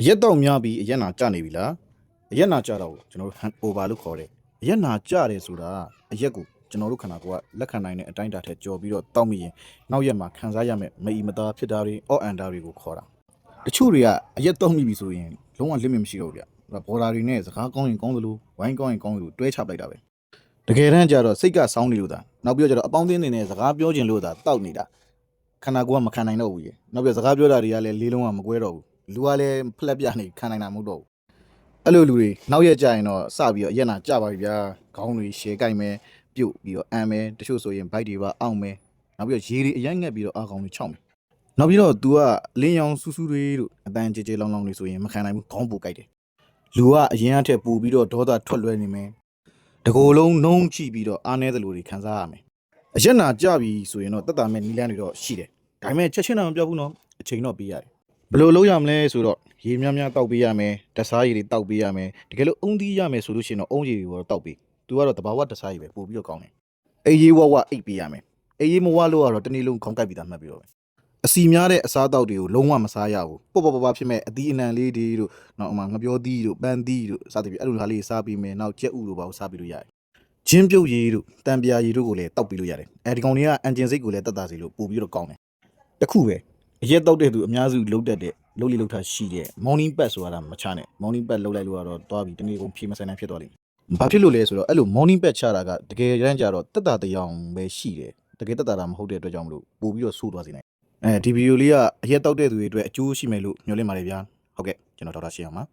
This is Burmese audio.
ရက်တော့များပြီးအရက်နာကြနေပြီလားအရက်နာကြတော့ကျွန်တော်တို့ hand over လို့ခေါ်တယ်အရက်နာကြတယ်ဆိုတာအရက်ကိုကျွန်တော်တို့ခန္ဓာကိုယ်ကလက်ခံနိုင်တဲ့အတိုင်းအတာထက်ကြော်ပြီးတော့တောက်မိရင်နောက်ရက်မှာခံစားရမယ်မအီမသားဖြစ်တာတွေအော့အန်တာတွေကိုခေါ်တာတချို့တွေကအရက်တောက်မိပြီဆိုရင်လုံးဝလက်မမရှိတော့ဘူးဗျဘော်ဒါတွေနဲ့စကားကောင်းရင်ကောင်းသလိုဝိုင်းကောင်းရင်ကောင်းသလိုတွဲချပလိုက်တာပဲတကယ်တမ်းကျတော့စိတ်ကစောင်းနေလို့သာနောက်ပြီးတော့ကျတော့အပေါင်းအသင်းတွေနဲ့စကားပြောခြင်းလို့သာတောက်နေတာခန္ဓာကိုယ်ကမခံနိုင်တော့ဘူးရေနောက်ပြီးစကားပြောတာတွေကလည်းလေးလုံးကမကွဲတော့ဘူးလူကလည်းဖလက်ပြနေခံနိုင်တာမဟုတ်တော့ဘူးအဲ့လိုလူတွေနောက်ရက်ကြရင်တော့စပြီးတော့အရက်နာကြပါပြီဗျာခေါင်းတွေရှည်ကြိုက်မယ်ပြုတ်ပြီးတော့အမ်းမယ်တချို့ဆိုရင်ဘိုက်တွေပါအောင့်မယ်နောက်ပြီးတော့ရေတွေအရိုက်ငက်ပြီးတော့အာခေါင်းတွေခြောက်မယ်နောက်ပြီးတော့ तू ကလင်းရောင်ဆူဆူတွေတို့အတန်ကြဲကြဲလောင်းလောင်းတွေဆိုရင်မခံနိုင်ဘူးခေါင်းပူကြိုက်တယ်လူကအရင်အထက်ပူပြီးတော့ဒေါသထွက်လွှဲနေမယ်တကိုယ်လုံးနှုံးချိပြီးတော့အားနည်းသလိုတွေခံစားရမယ်အရက်နာကြပြီဆိုရင်တော့တက်တာမဲ့နီလန်းတွေတော့ရှိတယ်ဒါပေမဲ့ချက်ချင်းတော့မပြောဘူးနော်အချိန်တော့ပေးရတယ်ဘယ်လိုလုပ်ရမလဲဆိုတော့ရေများများတောက်ပေးရမယ်တစားရည်တွေတောက်ပေးရမယ်တကယ်လို့အုံသီးရမယ်ဆိုလို့ရှိရင်တော့အုံးရည်တွေတော့တောက်ပေးသူကတော့တဘာဝတစားရည်ပဲပို့ပြီးတော့ကောင်းတယ်အေးရေးဝဝအိတ်ပေးရမယ်အေးရေးမဝလို့ကတော့တနေ့လုံးခေါင်းကိုက်ပြီးသားမှတ်ပြီးတော့ပဲအစီများတဲ့အစားတောက်တွေကိုလုံးဝမစားရဘူးပေါ့ပေါ့ဖြစ်မဲ့အသီးအနှံလေးတွေတို့နောက်အမှငပြောသီးတို့ပန်းသီးတို့စသဖြင့်အဲ့လိုဟာလေးစားပြီးမယ်နောက်ကြက်ဥတို့ပါစားပြီးလို့ရတယ်ချင်းပြုတ်ရည်တို့တံပြာရည်တို့ကိုလည်းတောက်ပြီးလို့ရတယ်အဲဒီကောင်တွေကအန်ဂျင်စိတ်ကိုလည်းတတ်တာစီလို့ပို့ပြီးတော့ကောင်းတယ်တခုပဲအရက်တောက်တဲ့သူအများစုလုံးတက်တဲ့လုံးလေးလုံးထားရှိတဲ့ morning pad ဆိုတာမချနဲ့ morning pad လုံးလိုက်လို့ကတော့တွားပြီးတနေ့ကုန်ဖြေမဆိုင်နိုင်ဖြစ်သွားလိမ့်မယ်ဘာဖြစ်လို့လဲဆိုတော့အဲ့လို morning pad ချတာကတကယ်တမ်းကျတော့တက်တာတရားပဲရှိတယ်တကယ်တက်တာမဟုတ်တဲ့အတွက်ကြောင့်မလို့ပို့ပြီးတော့ဆိုးသွားစေနိုင်ဒီဗီဒီယိုလေးကအရက်တောက်တဲ့သူတွေအတွက်အကျိုးရှိမယ်လို့ညွှန်လင့်ပါတယ်ဗျာဟုတ်ကဲ့ကျွန်တော်ဒေါက်တာရှင်းအောင်ပါ